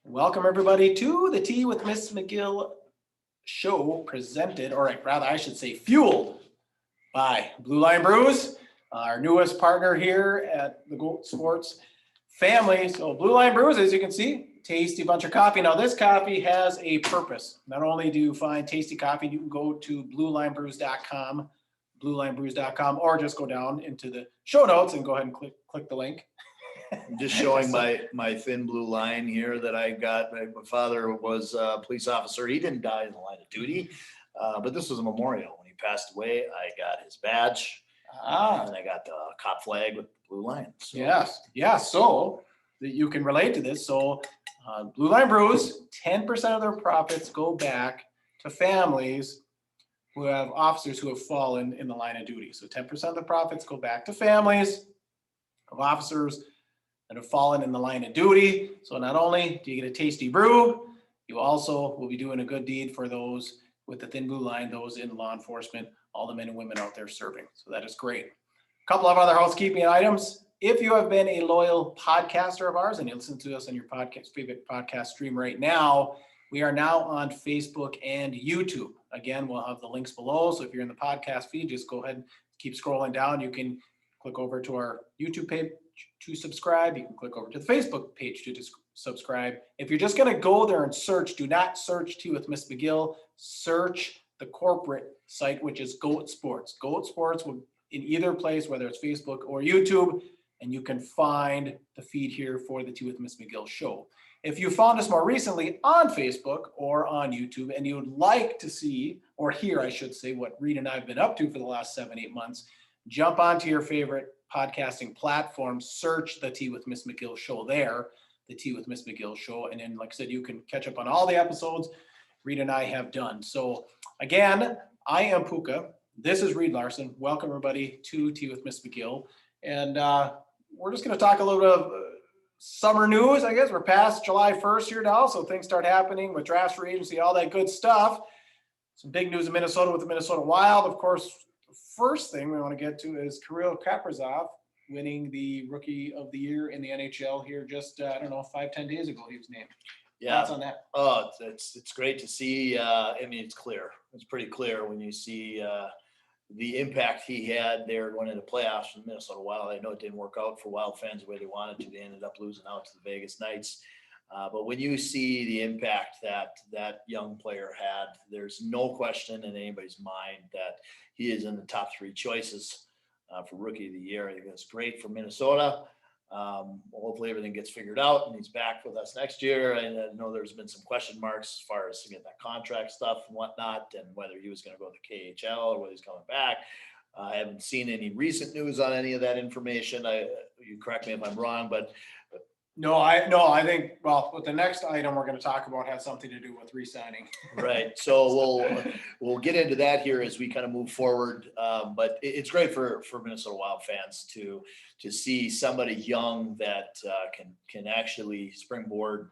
Welcome everybody to the Tea with Ms McGill Show, presented, or rather I should say fueled by Blue Line Brews, our newest partner here at the Goat Sports family. So Blue Line Brews, as you can see, tasty bunch of coffee. Now this coffee has a purpose. Not only do you find tasty coffee, you can go to bluelinebrews.com, or just go down into the show notes and go ahead and click the link. I'm just showing my thin blue line here that I got. My father was a police officer. He didn't die in the line of duty, but this was a memorial. When he passed away, I got his badge, and I got the cop flag with the blue line. So. Yes. So that you can relate to this. So Blue Line Brews, 10% of their profits go back to families who have officers who have fallen in the line of duty. So 10% of the profits go back to families of officers that have fallen in the line of duty. So not only do you get a tasty brew, you also will be doing a good deed for those with the thin blue line, those in law enforcement, all the men and women out there serving. So that is great. A couple of other housekeeping items. If you have been a loyal podcaster of ours and you listen to us on your favorite podcast stream right now, we are now on Facebook and YouTube. Again, we'll have the links below. So if you're in the podcast feed, just go ahead and keep scrolling down. You can click over to our YouTube page to subscribe. You can click over to the Facebook page to subscribe. If you're just going to go there and search, do not search Tea with Ms McGill. Search the corporate site, which is Goat Sports. Goat Sports will in either place, whether it's Facebook or YouTube, and you can find the feed here for the Tea with Ms McGill show. If you found us more recently on Facebook or on YouTube and you would like to see or hear, I should say, what Reed and I have been up to for the last 7-8 months, jump onto your favorite podcasting platform, search the Tea with Ms McGill show there, the Tea with Ms McGill show. And then, like I said, you can catch up on all the episodes Reed and I have done. So again, I am Puka. This is Reed Larson. Welcome everybody to Tea with Ms McGill. And we're just going to talk a little bit of summer news. I guess we're past July 1st here now. So things start happening with draft free agency, all that good stuff. Some big news in Minnesota with the Minnesota Wild. Of course, first thing we want to get to is Kirill Kaprizov winning the Rookie of the Year in the NHL here just, 5-10 days ago he was named. Yeah. Thoughts on that? Oh, it's great to see. It's clear. It's pretty clear when you see the impact he had there going into playoffs for the Minnesota Wild. I know it didn't work out for Wild fans the way they wanted to. They ended up losing out to the Vegas Knights. But when you see the impact that young player had, there's no question in anybody's mind that he is in the top 3 choices for Rookie of the Year. I think that's great for Minnesota. Hopefully everything gets figured out and he's back with us next year. And I know there's been some question marks as far as to get that contract stuff and whatnot, and whether he was going to go to the KHL or whether he's coming back. I haven't seen any recent news on any of that information. You correct me if I'm wrong, but No, I think, well, with the next item we're going to talk about has something to do with re-signing. Right. So we'll get into that here as we kind of move forward. But it's great for Minnesota Wild fans to see somebody young that can actually springboard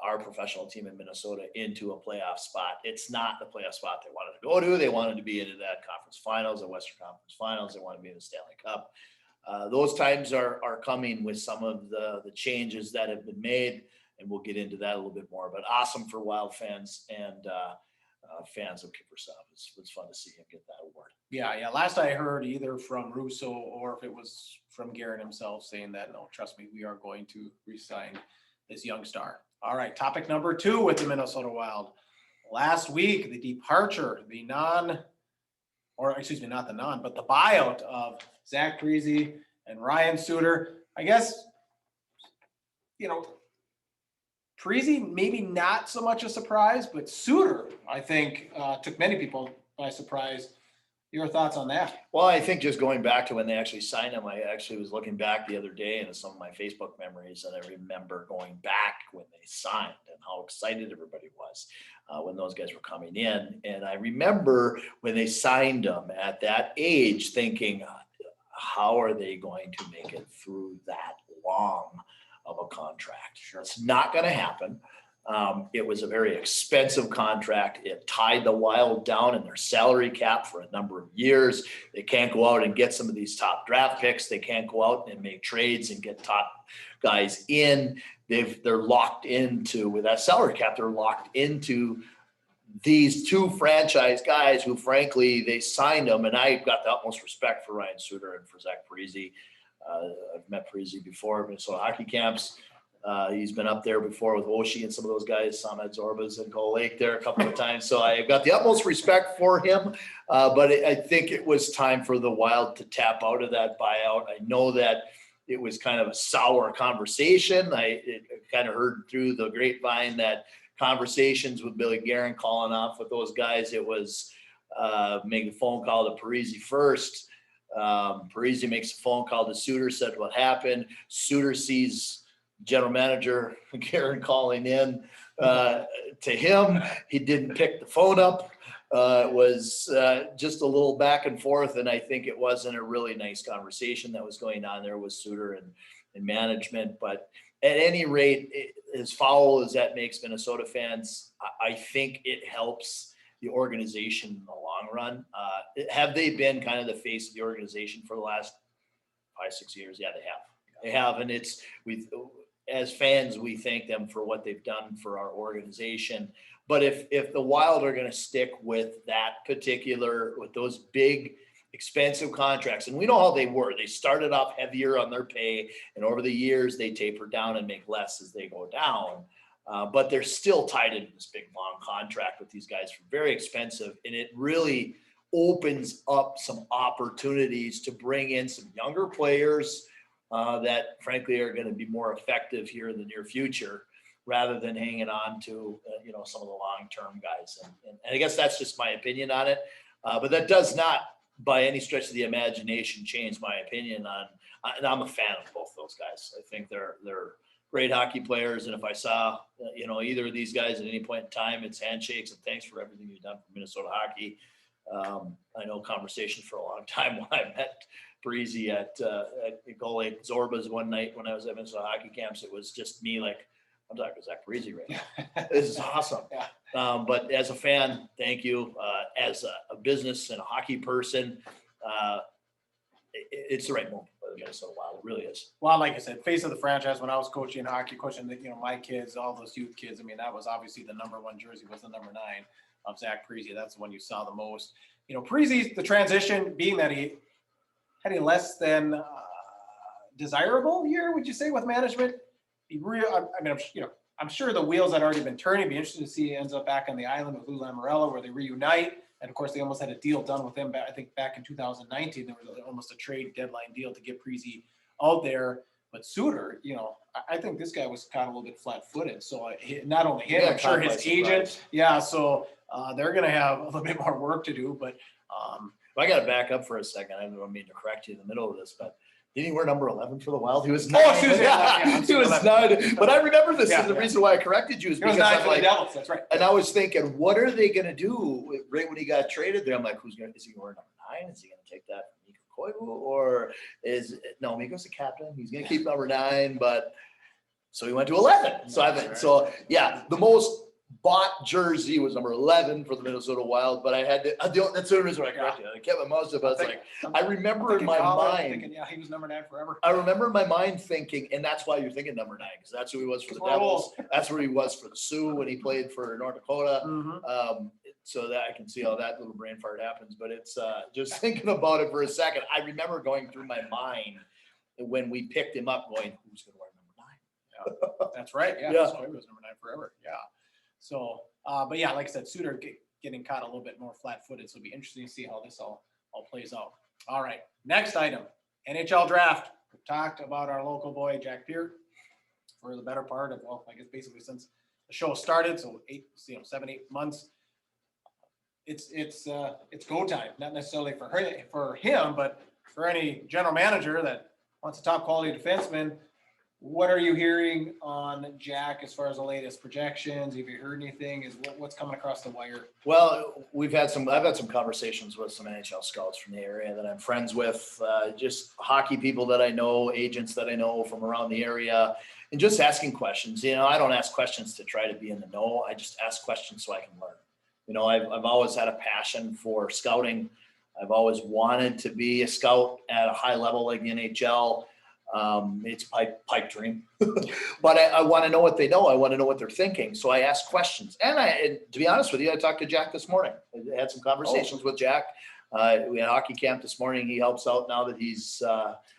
our professional team in Minnesota into a playoff spot. It's not the playoff spot they wanted to go to. They wanted to be into that conference finals, the Western Conference Finals. They want to be in the Stanley Cup. Those times are coming with some of the changes that have been made, and we'll get into that a little bit more. But awesome for Wild fans and fans of Kaprizov. It's fun to see him get that award. Yeah. Last I heard, either from Russo or if it was from Garrett himself, saying that, no, trust me, we are going to re-sign this young star. All right, topic number 2 with the Minnesota Wild. Last week, the departure, the buyout of Zach Parise and Ryan Suter. I guess, Parise maybe not so much a surprise, but Suter, I think, took many people by surprise. Your thoughts on that? Well, I think just going back to when they actually signed him, I actually was looking back the other day into some of my Facebook memories, and I remember going back when they signed and how excited everybody was when those guys were coming in. And I remember when they signed them at that age thinking, how are they going to make it through that long of a contract? Sure. It's not going to happen. It was a very expensive contract. It tied the Wild down in their salary cap for a number of years. They can't go out and get some of these top draft picks. They can't go out and make trades and get top guys in. they're locked into, with that salary cap, they're locked into these two franchise guys who, frankly, they signed them, and I've got the utmost respect for Ryan Suter and for Zach Parisi. I've met Parisi before, Minnesota hockey camps. He's been up there before with Oshie and some of those guys, Samed Zorbas and Gull Lake there a couple of times. So I've got the utmost respect for him, but I think it was time for the Wild to tap out of that buyout. I know that it was kind of a sour conversation. I kind of heard through the grapevine that conversations with Billy Guerin calling off with those guys, it was make a phone call to Parisi first. Parisi makes a phone call to Suter, said what happened. Suter sees general manager Guerin calling in to him. He didn't pick the phone up. It was just a little back and forth, and I think it wasn't a really nice conversation that was going on there with Suter and management. But at any rate, as foul as that makes Minnesota fans, I think it helps the organization in the long run. Have they been kind of the face of the organization for the last 5-6 years? Yeah, they have. They have, and it's as fans, we thank them for what they've done for our organization. But if the Wild are going to stick with with those big, expensive contracts, and we know how they were. They started off heavier on their pay, and over the years they taper down and make less as they go down. But they're still tied into this big, long contract with these guys for very expensive, and it really opens up some opportunities to bring in some younger players that, frankly, are going to be more effective here in the near future, rather than hanging on to some of the long-term guys. And I guess that's just my opinion on it. But that does not, by any stretch of the imagination, change my opinion on. And I'm a fan of both those guys. I think they're great hockey players, and if I saw either of these guys at any point in time, it's handshakes and thanks for everything you've done for Minnesota hockey. I know conversation for a long time when I met Parisi at Gull Lake Zorbas one night when I was at Minnesota hockey camps. It was just me like, I'm talking to Zach Parisi right now. This is awesome. Yeah. But as a fan, thank you. As a business and a hockey person, it's the right move for the Minnesota Wild. It really is. Well, like I said, face of the franchise. When I was coaching hockey, coaching my kids, all those youth kids. I mean, that was obviously the number 1 jersey was the number 9 of Zach Parisi. That's the one you saw the most. Parisi's the transition, being that he had a less than desirable year, would you say, with management? I'm sure the wheels had already been turning. It'd be interesting to see he ends up back on the island with Lou Lamoriello, where they reunite. And of course, they almost had a deal done with him. I think back in 2019, there was almost a trade deadline deal to get Parisi out there. But Suter, I think this guy was kind of a little bit flat-footed. So not only him, I'm sure his agent. Yeah, so they're going to have a little bit more work to do. But I got to back up for a second. I don't mean to correct you in the middle of this, but didn't he wear number 11 for the Wild? He was 9. Oh, he was 9. But I remember this. And the reason why I corrected you is because I'm like, Devils, that's right. And I was thinking, what are they going to do right when he got traded there? I'm like, is he going to wear number 9? Is he going to take that from Mikko Koivu? Or Mikko's the captain. He's going to keep number 9. But so he went to 11. So the most bought jersey was number 11 for the Minnesota Wild, but I had to, that's the reason why I corrected it. I kept my mouth up. I remember in my mind, he was number 9 forever. I remember in my mind thinking, and that's why you're thinking number 9, because that's who he was for the Devils. That's where he was for the Sioux when he played for North Dakota. Mm-hmm. So that I can see how that little brain fart happens, but it's just thinking about it for a second. I remember going through my mind when we picked him up going, who's going to wear number 9? Yeah, that's right. Yeah. He was number 9 forever. Yeah. So, but yeah, like I said, Suter getting caught a little bit more flat-footed. So it'll be interesting to see how this all plays out. All right. Next item, NHL draft. We've talked about our local boy, Jack Peart, for the better part of, I guess basically since the show started. So 7, 8 months. It's go time, not necessarily for him, but for any general manager that wants a top quality defenseman. What are you hearing on Jack as far as the latest projections? Have you heard anything? What's coming across the wire? Well, I've had some conversations with some NHL scouts from the area that I'm friends with, just hockey people that I know, agents that I know from around the area, and just asking questions. I don't ask questions to try to be in the know. I just ask questions so I can learn. I've always had a passion for scouting. I've always wanted to be a scout at a high level like the NHL. It's pipe dream, but I want to know what they know. I want to know what they're thinking. So I ask questions. And to be honest with you, I talked to Jack this morning. I had some conversations with Jack. We had hockey camp this morning. He helps out now that he's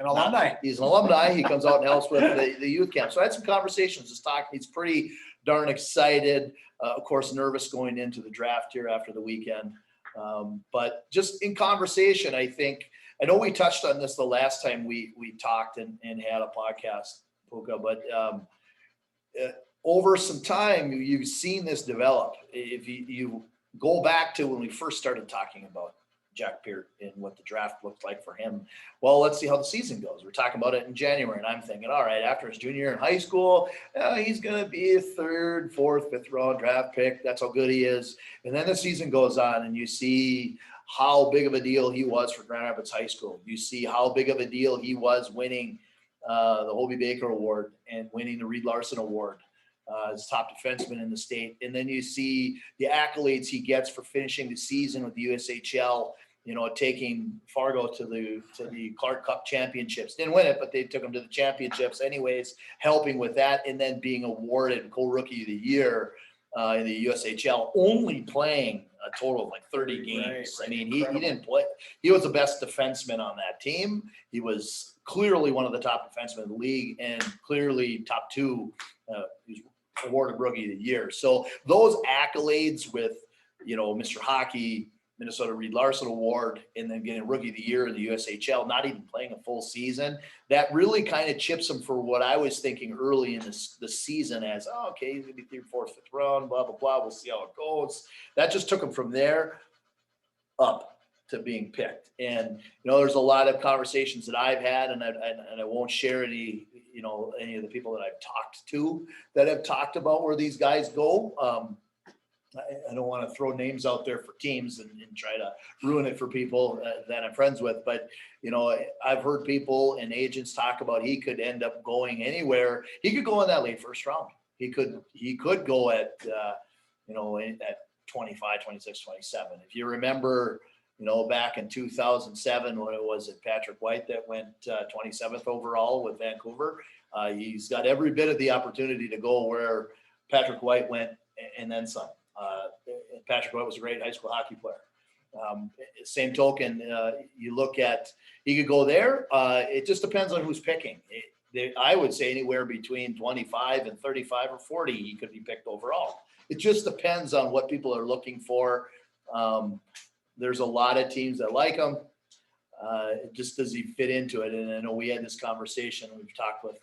An alumni. He's an alumni. He comes out and helps with the youth camp. So I had some conversations. Just talking. He's pretty darn excited. Of course, nervous going into the draft here after the weekend. But just in conversation, I know we touched on this the last time we talked and had a podcast, Puka, but over some time, you've seen this develop. If you go back to when we first started talking about Jack Peart and what the draft looked like for him, well, let's see how the season goes. We're talking about it in January, and I'm thinking, all right, after his junior year in high school, he's going to be a 3rd, 4th, 5th round draft pick. That's how good he is. And then the season goes on, and you see how big of a deal he was for Grand Rapids High School. You see how big of a deal he was winning the Hobie Baker Award and winning the Reed Larson Award as top defenseman in the state. And then you see the accolades he gets for finishing the season with the USHL, taking Fargo to the Clark Cup championships. Didn't win it, but they took him to the championships anyways, helping with that, and then being awarded co-rookie of the year in the USHL, only playing a total of like 30 games. Right. I mean, he didn't play. He was the best defenseman on that team. He was clearly one of the top defensemen in the league, and clearly top 2. He was awarded rookie of the year. So those accolades with, Mr. Hockey, Minnesota Reed Larson Award, and then getting rookie of the year in the USHL, not even playing a full season, that really kind of chips him for what I was thinking early in the season as, okay, he's going to be 3rd, 4th, 5th round, blah, blah, blah. We'll see how it goes. That just took him from there up to being picked. And, there's a lot of conversations that I've had, and I won't share any of the people that I've talked to that have talked about where these guys go. I don't want to throw names out there for teams and try to ruin it for people that I'm friends with. But, I've heard people and agents talk about he could end up going anywhere. He could go in that late 1st round. He could go at 25, 26, 27. If you remember, back in 2007, when it was at Patrick White that went 27th overall with Vancouver, he's got every bit of the opportunity to go where Patrick White went and then some. Patrick White was a great high school hockey player. Same token, you look at, he could go there. It just depends on who's picking. I would say anywhere between 25 and 35 or 40, he could be picked overall. It just depends on what people are looking for. There's a lot of teams that like him. Just does he fit into it? And I know we had this conversation. We've talked with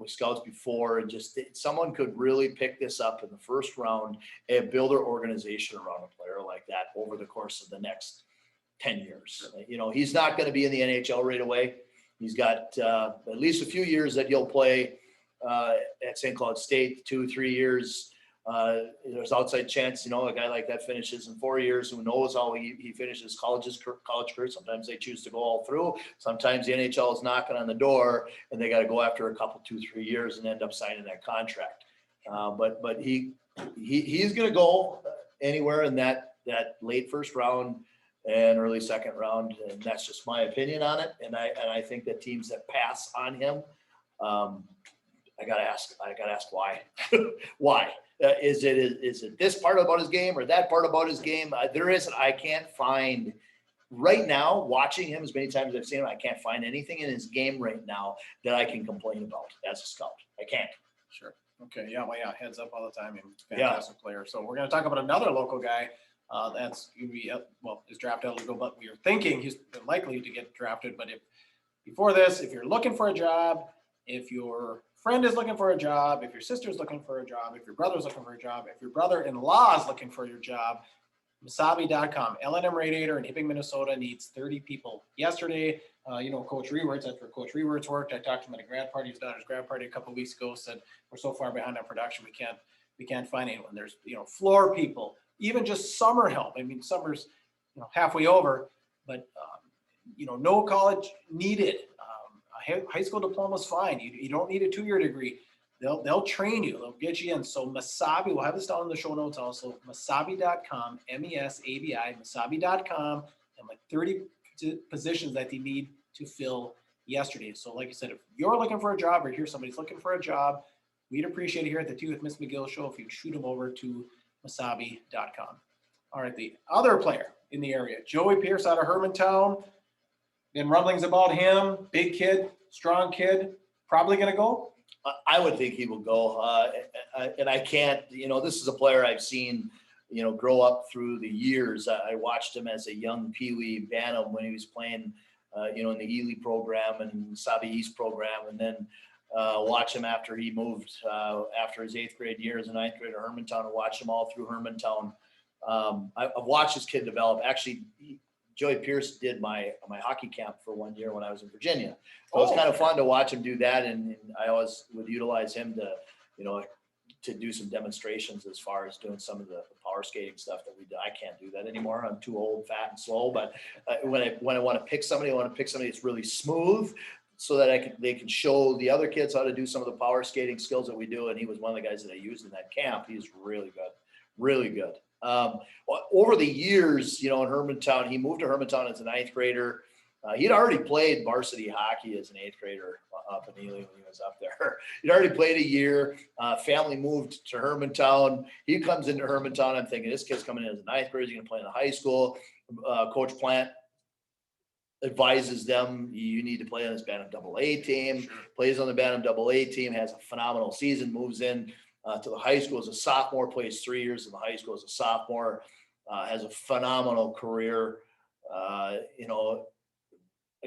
scouts before, and just someone could really pick this up in the 1st round and build their organization around a player like that over the course of the next 10 years. He's not going to be in the NHL right away. He's got at least a few years that he'll play at St. Cloud State, 2-3 years. There's outside chance, a guy like that finishes in 4 years. Who knows how he finishes college career. Sometimes they choose to go all through. Sometimes the NHL is knocking on the door and they got to go after a couple, 2-3 years and end up signing that contract. But he's going to go anywhere in that late 1st round and early 2nd round. And that's just my opinion on it. And I think that teams that pass on him, I gotta ask why. Why? Is it this part about his game or that part about his game? There isn't. I can't find right now, watching him as many times as I've seen him, I can't find anything in his game right now that I can complain about as a scout. I can't. Sure. Okay. Yeah. Well, yeah. Heads up all the time. Fantastic player. So we're going to talk about another local guy that's going to be, is draft eligible, but we are thinking he's likely to get drafted. But if you're looking for a job, if your friend is looking for a job, if your sister's looking for a job, if your brother's looking for a job, if your brother-in-law is looking for your job, Mesabi.com, L&M Radiator in Hibbing, Minnesota needs 30 people. Yesterday, Coach Rewerts, that's where Coach Rewerts worked. I talked to him at a grad party, his daughter's grad party a couple of weeks ago, said, we're so far behind on production, we can't find anyone. There's, floor people, even just summer help. I mean, summer's, halfway over, but, no college needed. High school diploma is fine. You don't need a 2-year degree. They'll train you. They'll get you in. So Mesabi, we'll have this down in the show notes also. Mesabi.com, Mesabi, Mesabi.com, and like 30 positions that they need to fill yesterday. So like I said, if you're looking for a job or hear somebody's looking for a job, we'd appreciate it here at the Tea with Ms. McGill Show if you shoot them over to wasabi.com. All right, the other player in the area, Joey Pierce out of Hermantown. Been rumblings about him. Big kid, strong kid, probably going to go. I would think he will go. And I can't, this is a player I've seen, grow up through the years. I watched him as a young Pee Wee Bantam when he was playing, in the Ely program and Sabi East program. And then watch him after he moved, after his 8th grade year as a 9th grader at Hermantown, and watched him all through Hermantown. I've watched this kid develop. Actually, Joey Pierce did my hockey camp for 1 year when I was in Virginia. So it was kind of fun to watch him do that. And I always would utilize him to, to do some demonstrations as far as doing some of the power skating stuff that we do. I can't do that anymore. I'm too old, fat, and slow. But when I want to pick somebody, I want to pick somebody that's really smooth so that they can show the other kids how to do some of the power skating skills that we do. And he was one of the guys that I used in that camp. He's really good, really good. Over the years, in Hermantown, he moved to Hermantown as a 9th grader. He'd already played varsity hockey as an 8th grader up in Ely when he was up there. He'd already played a year. Family moved to Hermantown. He comes into Hermantown. I'm thinking, this kid's coming in as a 9th grader. He's going to play in the high school. Coach Plant advises them, you need to play on this Bantam AA team. Sure. Plays on the Bantam AA team, has a phenomenal season, moves in to the high school as a sophomore, plays 3 years in the high school as a sophomore, has a phenomenal career. I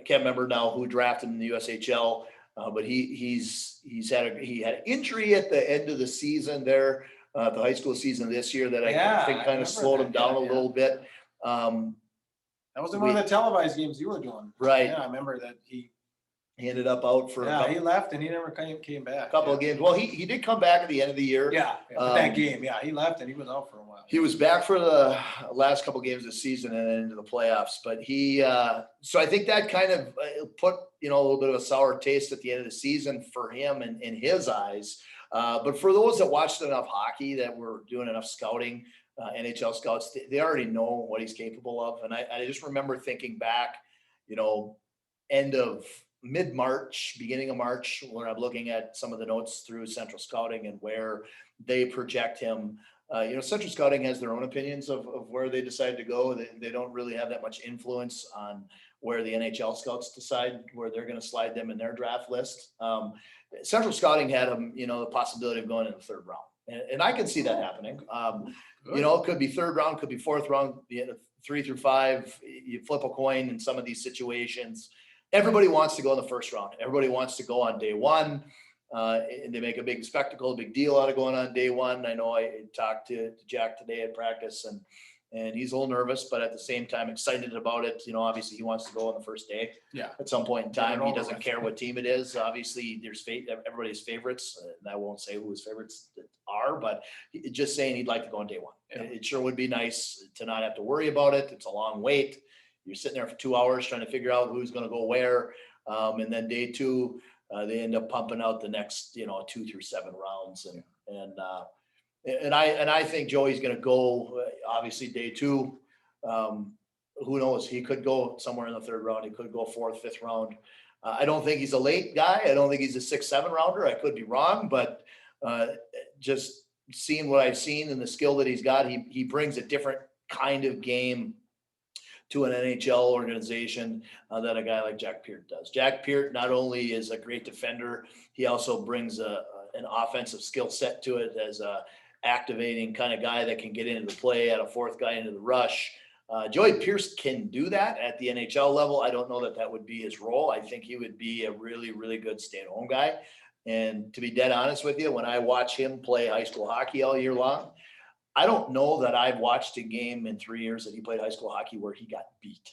can't remember now who drafted him in the USHL, but he had an injury at the end of the season there, the high school season this year that I think kind of slowed him down a little bit. That was one of the televised games you were doing. Right. Yeah, I remember that he ended up out for he left and he never came back. A couple of games. Well, he did come back at the end of the year. That game. Yeah, he left and he was out for a while. He was back for the last couple of games of the season and then into the playoffs. But so I think that kind of put, a little bit of a sour taste at the end of the season for him and in his eyes. But for those that watched enough hockey, that were doing enough scouting, NHL scouts, they already know what he's capable of. And I just remember thinking back, end of mid-March, beginning of March, when I'm looking at some of the notes through Central Scouting and where they project him. Central Scouting has their own opinions of where they decide to go. They don't really have that much influence on where the NHL scouts decide where they're going to slide them in their draft list. Central Scouting had them, the possibility of going in the 3rd round. And I can see that happening. It could be 3rd round, could be 4th round, 3 through 5. You flip a coin in some of these situations. Everybody wants to go in the 1st round. Everybody wants to go on day 1. And they make a big spectacle, a big deal out of going on day 1. I know I talked to Jack today at practice and he's a little nervous, but at the same time excited about it. Obviously he wants to go on the first day. Yeah. At some point in time, he doesn't care what team it is. Obviously there's everybody's favorites, and I won't say who his favorites are, but just saying he'd like to go on day 1. Yeah. It sure would be nice to not have to worry about it. It's a long wait. You're sitting there for 2 hours trying to figure out who's going to go where. And then day 2, they end up pumping out the next, 2 through 7 rounds. And I think Joey's going to go, obviously day 2. Who knows? He could go somewhere in the 3rd round. He could go 4th, 5th round. I don't think he's a late guy. I don't think he's a 6th, 7th rounder. I could be wrong, but just seeing what I've seen and the skill that he's got, he brings a different kind of game to an NHL organization that a guy like Jack Peart does. Jack Peart not only is a great defender, he also brings an offensive skill set to it as a activating kind of guy that can get into the play, at a 4th guy into the rush. Joey Pierce can do that at the NHL level. I don't know that would be his role. I think he would be a really, really good stay-at-home guy. And to be dead honest with you, when I watch him play high school hockey all year long, I don't know that I've watched a game in 3 years that he played high school hockey where he got beat.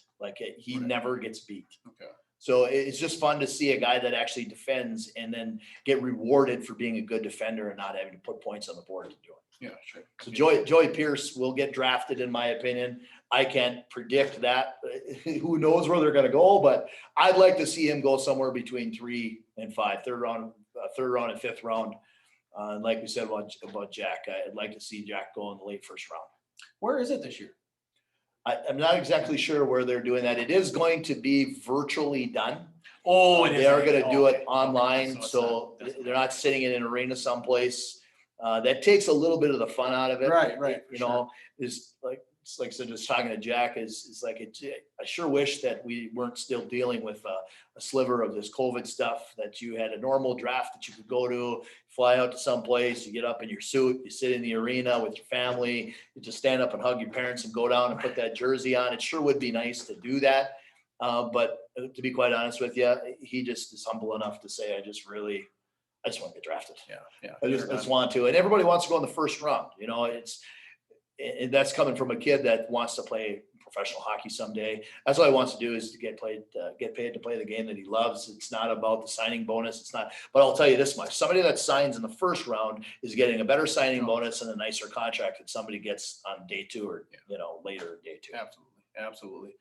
He never gets beat. Okay. So it's just fun to see a guy that actually defends and then get rewarded for being a good defender and not having to put points on the board to do it. Yeah, sure. So Joey Pierce will get drafted, in my opinion. I can't predict that. Who knows where they're going to go, but I'd like to see him go somewhere between 3 and 5, 3rd round and 5th round. And like we said about Jack, I'd like to see Jack go in the late 1st round. Where is it this year? I'm not exactly sure where they're doing that. It is going to be virtually done. Oh, it is. They are going to do Okay, it online, okay, so it's not- they're not sitting in an arena someplace. That takes a little bit of the fun out of it. Right, You know, it's like I said, just talking to Jack is like, I sure wish that we weren't still dealing with a sliver of this COVID stuff, that you had a normal draft that you could go to, fly out to someplace, you get up in your suit, you sit in the arena with your family, you just stand up and hug your parents and go down and put that jersey on. It sure would be nice to do that. But to be quite honest with you, he just is humble enough to say, I just want to get drafted. Yeah. I just want to, and everybody wants to go in the first round. You know, and that's coming from a kid that wants to play professional hockey someday. That's all he wants to do, is to get paid to play the game that he loves. It's not about the signing bonus. It's not, but I'll tell you this much: somebody that signs in the first round is getting a better signing bonus and a nicer contract than somebody gets on day 2 or later day 2. Absolutely.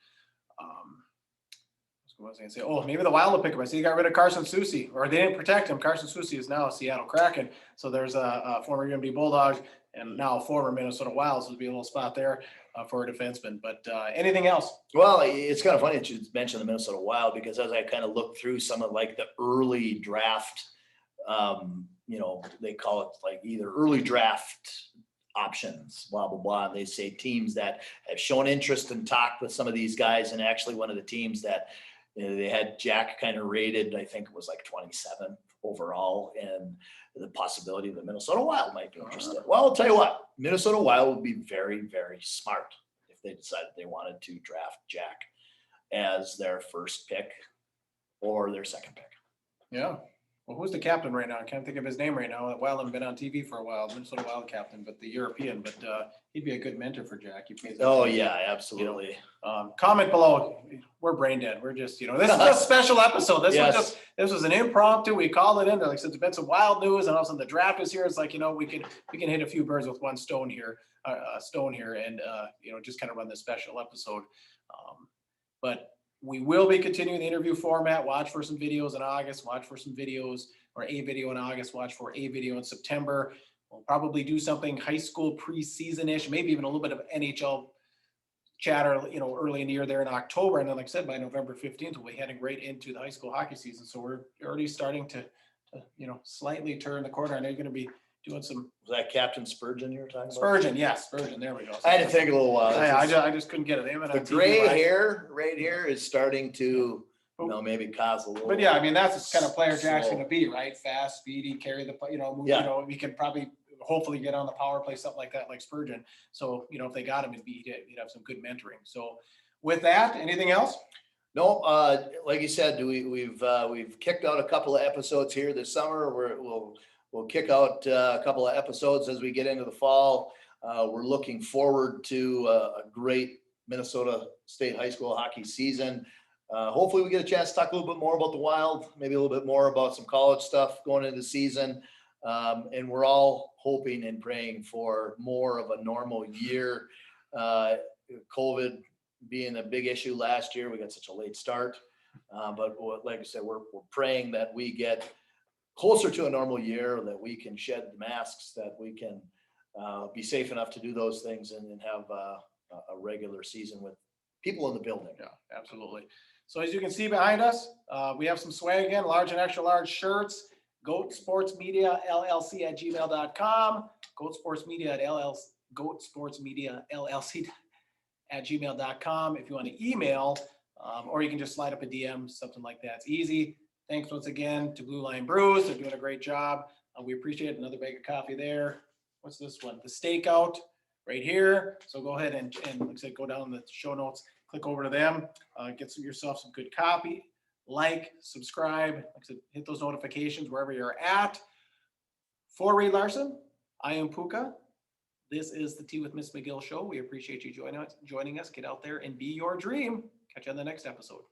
What was I gonna say? Oh, maybe the Wild will pick him. I see they got rid of Carson Soucy, or they didn't protect him. Carson Soucy is now a Seattle Kraken. So there's a former UMD Bulldog and now a former Minnesota Wild. So there'll be a little spot there for a defenseman. But anything else? Well, it's kind of funny that you mentioned the Minnesota Wild, because as I kind of look through some of like the early draft, they call it like either early draft options, blah, blah, blah. And they say teams that have shown interest and talked with some of these guys. And actually one of the teams that they had Jack kind of rated, I think it was like 27th overall, and the possibility of the Minnesota Wild might be interested. Well, I'll tell you what, Minnesota Wild would be very, very smart if they decided they wanted to draft Jack as their first pick or their second pick. Yeah. Well, who's the captain right now? I can't think of his name right now. Wild haven't been on TV for a while. Minnesota Wild captain, but the European. But he'd be a good mentor for Jack. Oh yeah, absolutely. Comment below. We're brain dead. We're just, this is a special episode. This was an impromptu. We called it in. Like, there's been some wild news, and all of a sudden the draft is here. It's like, we can hit a few birds with one stone here, and just kind of run this special episode. But we will be continuing the interview format. Watch for some videos in August, watch for some videos, or a video in August, watch for a video in September. We'll probably do something high school preseason-ish, maybe even a little bit of NHL chatter, early in the year there in October. And then, like I said, by November 15th, we'll be heading right into the high school hockey season. So we're already starting to slightly turn the corner. And they're going to be doing some. Was that Captain Spurgeon you were talking about? Spurgeon, yes, Spurgeon. There we go. I had to think a little while. I just couldn't get it. The gray hair right here is starting to, maybe cause a little. But yeah, I mean, that's the kind of player Jack's going to be, right? Fast, speedy, carry the, move, we can probably hopefully get on the power play, something like that, like Spurgeon. So, if they got him, he'd have some good mentoring. So with that, anything else? No, like you said, we've kicked out a couple of episodes here this summer. We'll kick out a couple of episodes as we get into the fall. We're looking forward to a great Minnesota State high school hockey season. Hopefully we get a chance to talk a little bit more about the Wild, maybe a little bit more about some college stuff going into the season. And we're all hoping and praying for more of a normal year. COVID being a big issue last year, we got such a late start. But like I said, we're praying that we get closer to a normal year, that we can shed the masks, that we can be safe enough to do those things and have a regular season with people in the building. Yeah, absolutely. So as you can see behind us, we have some swag again, large and extra large shirts. Goatsportsmediallc at gmail.com. Goatsportsmediallc at gmail.com. If you want to email, or you can just slide up a DM, something like that. It's easy. Thanks once again to Blue Line Brews. They're doing a great job. We appreciate another bag of coffee there. What's this one? The Stakeout right here. So go ahead and like I said, go down in the show notes, click over to them, get yourself some good copy. Like, subscribe, like I said, hit those notifications wherever you're at. For Reed Larson, I am Puka. This is the Tea with Ms. McGill Show. We appreciate you joining us. Get out there and be your dream. Catch you on the next episode.